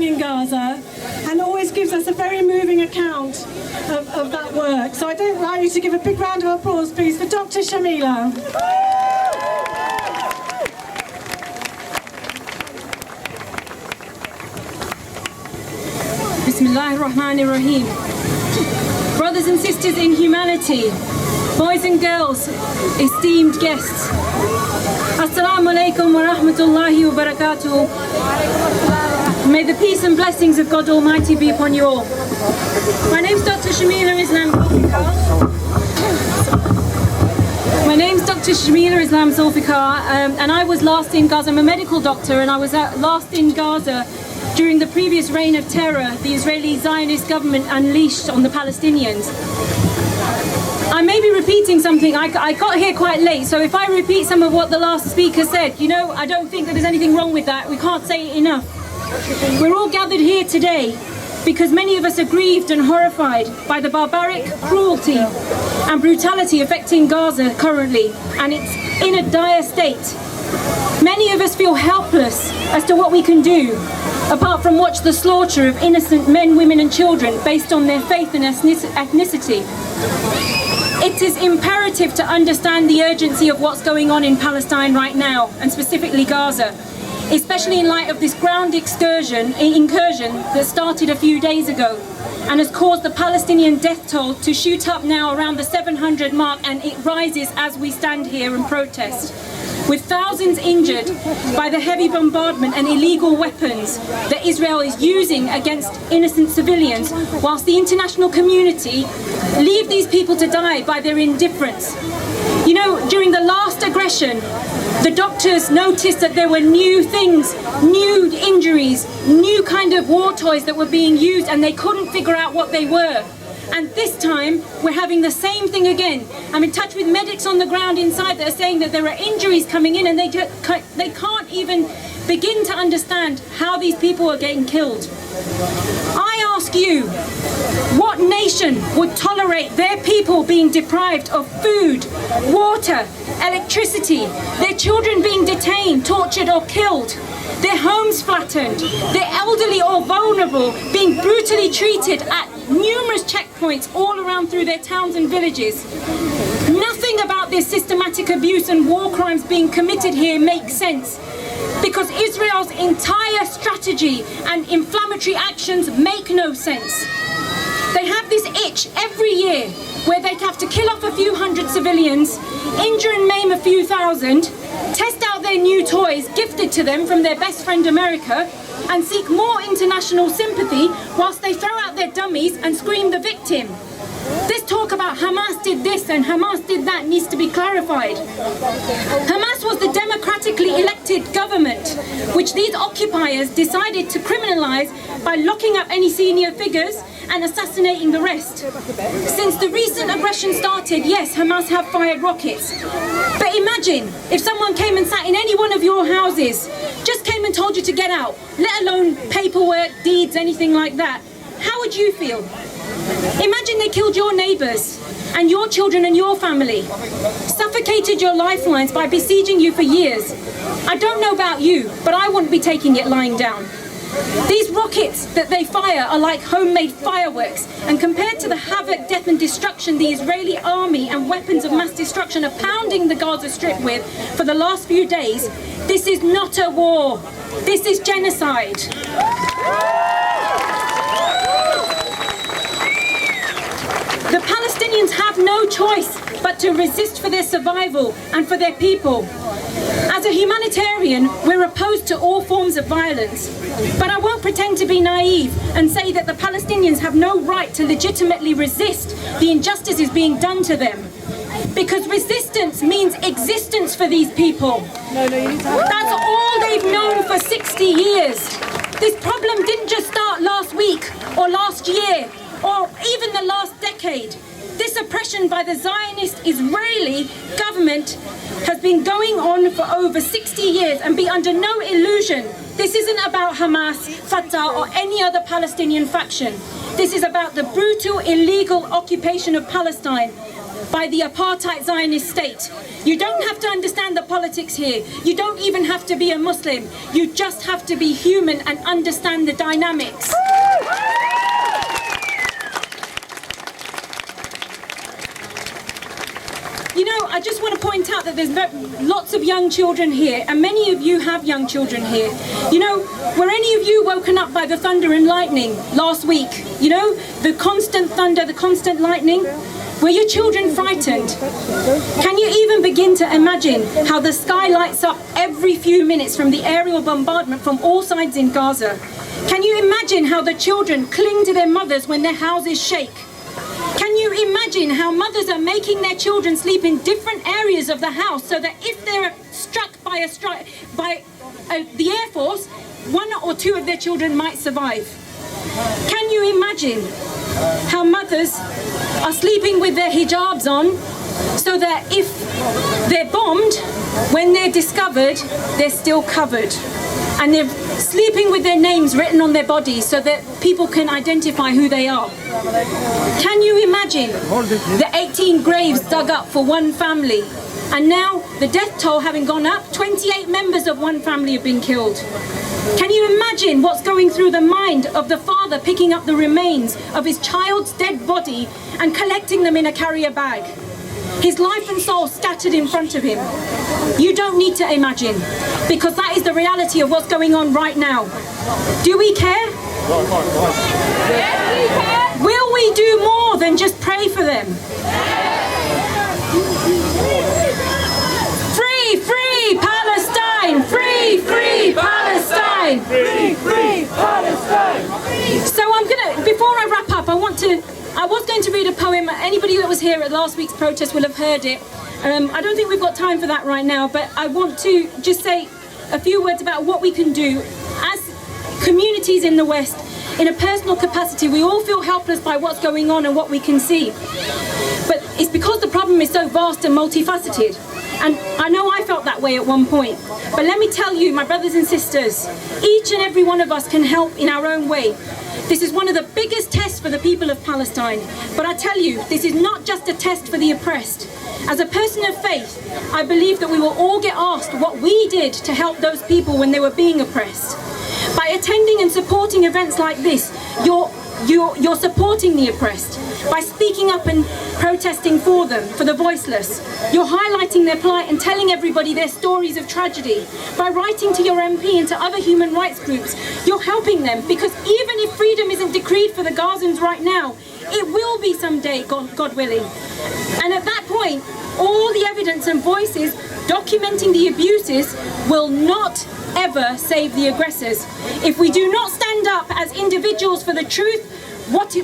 in Gaza and always gives us a very moving account of that work. So I'd like you to give a big round of applause, please, for Dr. Shamila. Bismillahirrahmanirrahim. Brothers and sisters in humanity, boys and girls, esteemed guests, Assalamu alaikum wa rahmatullahi wa barakatuh. May the peace and blessings of God Almighty be upon you all. My name's Dr. Shamila Islam Zulfikar. My name's Dr. Shamila Islam Zulfikar, and I was last in Gaza. I'm a medical doctor, and I was last in Gaza during the previous reign of terror the Israeli Zionist government unleashed on the Palestinians. I may be repeating something. I got here quite late, so if I repeat some of what the last speaker said, I don't think that there's anything wrong with that. We can't say it enough. We're all gathered here today because many of us are grieved and horrified by the barbaric cruelty and brutality affecting Gaza currently, and it's in a dire state. Many of us feel helpless as to what we can do, apart from watch the slaughter of innocent men, women and children based on their faith and ethnicity. It is imperative to understand the urgency of what's going on in Palestine right now, and specifically Gaza, especially in light of this ground incursion that started a few days ago and has caused the Palestinian death toll to shoot up now around the 700 mark, and it rises as we stand here and protest, with thousands injured by the heavy bombardment and illegal weapons that Israel is using against innocent civilians, whilst the international community leave these people to die by their indifference. During the last aggression, the doctors noticed that there were new things, new injuries, new kind of war toys that were being used, and they couldn't figure out what they were. And this time, we're having the same thing again. I'm in touch with medics on the ground inside that are saying that there are injuries coming in, and they can't even begin to understand how these people are getting killed. I ask you, what nation would tolerate their people being deprived of food, water, electricity, their children being detained, tortured or killed, their homes flattened, their elderly or vulnerable being brutally treated at numerous checkpoints all around through their towns and villages? Nothing about this systematic abuse and war crimes being committed here makes sense, because Israel's entire strategy and inflammatory actions make no sense. They have this itch every year where they have to kill off a few hundred civilians, injure and maim a few thousand, test out their new toys gifted to them from their best friend America, and seek more international sympathy whilst they throw out their dummies and scream the victim. This talk about Hamas did this and Hamas did that needs to be clarified. Hamas was the democratically elected government which these occupiers decided to criminalize by locking up any senior figures and assassinating the rest. Since the recent aggression started, yes, Hamas have fired rockets. But imagine if someone came and sat in any one of your houses, just came and told you to get out, let alone paperwork, deeds, anything like that. How would you feel? Imagine they killed your neighbours and your children and your family, suffocated your lifelines by besieging you for years. I don't know about you, but I wouldn't be taking it lying down. These rockets that they fire are like homemade fireworks, and compared to the havoc, death and destruction the Israeli army and weapons of mass destruction are pounding the Gaza Strip with for the last few days, this is not a war, this is genocide. The Palestinians have no choice but to resist for their survival and for their people. As a humanitarian, we're opposed to all forms of violence, but I won't pretend to be naive and say that the Palestinians have no right to legitimately resist the injustices being done to them, because resistance means existence for these people. That's all they've known for 60 years. This problem didn't just start last week or last year or even the last decade. This oppression by the Zionist Israeli government has been going on for over 60 years, and be under no illusion, this isn't about Hamas, Fatah or any other Palestinian faction. This is about the brutal, illegal occupation of Palestine by the apartheid Zionist state. You don't have to understand the politics here. You don't even have to be a Muslim. You just have to be human and understand the dynamics. You know, I just want to point out that there's lots of young children here, and many of you have young children here. You know, were any of you woken up by the thunder and lightning last week? You know, the constant thunder, the constant lightning? Were your children frightened? Can you even begin to imagine how the sky lights up every few minutes from the aerial bombardment from all sides in Gaza? Can you imagine how the children cling to their mothers when their houses shake? Can you imagine how mothers are making their children sleep in different areas of the house so that if they're struck by the Air Force, one or two of their children might survive? Can you imagine how mothers are sleeping with their hijabs on so that if they're bombed, when they're discovered, they're still covered? And they're sleeping with their names written on their bodies so that people can identify who they are. Can you imagine the 18 graves dug up for one family? And now, the death toll having gone up, 28 members of one family have been killed. Can you imagine what's going through the mind of the father picking up the remains of his child's dead body and collecting them in a carrier bag? His life and soul scattered in front of him. You don't need to imagine, because that is the reality of what's going on right now. Do we care? Will we do more than just pray for them? Free, free Palestine! Free, free Palestine! Free, free Palestine! So before I wrap up, I was going to read a poem. Anybody that was here at last week's protest will have heard it. I don't think we've got time for that right now, but I want to just say a few words about what we can do as communities in the West. In a personal capacity, we all feel helpless by what's going on and what we can see. But it's because the problem is so vast and multifaceted. And I know I felt that way at one point. But let me tell you, my brothers and sisters, each and every one of us can help in our own way. This is one of the biggest tests for the people of Palestine. But I tell you, this is not just a test for the oppressed. As a person of faith, I believe that we will all get asked what we did to help those people when they were being oppressed. By attending and supporting events like this, you're supporting the oppressed. By speaking up and protesting for them, for the voiceless, you're highlighting their plight and telling everybody their stories of tragedy. By writing to your MP and to other human rights groups, you're helping them, because even if freedom isn't decreed for the Gazans right now, it will be someday, God willing. And at that point, all the evidence and voices documenting the abuses will not ever save the aggressors. If we do not stand up as individuals for the truth,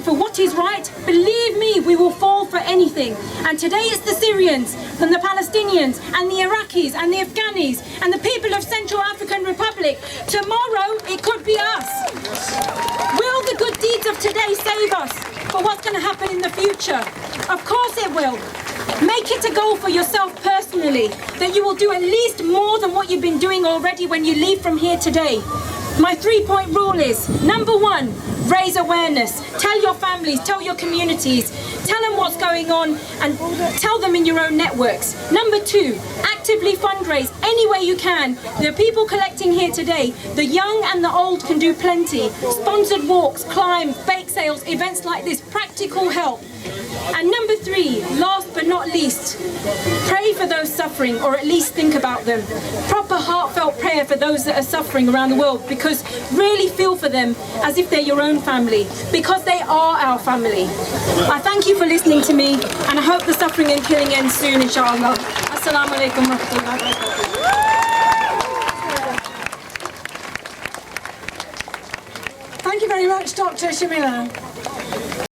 for what is right, believe me, we will fall for anything. And today it's the Syrians and the Palestinians and the Iraqis and the Afghanis and the people of Central African Republic. Tomorrow it could be us. Will the good deeds of today save us for what's going to happen in the future? Of course it will. Make it a goal for yourself personally that you will do at least more than what you've been doing already when you leave from here today. My 3-point rule is, number 1, raise awareness. Tell your families, tell your communities, tell them what's going on and tell them in your own networks. Number 2, actively fundraise any way you can. There are people collecting here today. The young and the old can do plenty. Sponsored walks, climbs, bake sales, events like this, practical help. And number 3, last but not least, pray for those suffering, or at least think about them. Proper heartfelt prayer for those that are suffering around the world, because really feel for them as if they're your own family, because they are our family. I thank you for listening to me, and I hope the suffering and killing ends soon, inshallah. Assalamu alaikum wa rahmatullahi wa barakatuh. Thank you very much, Dr. Shamila.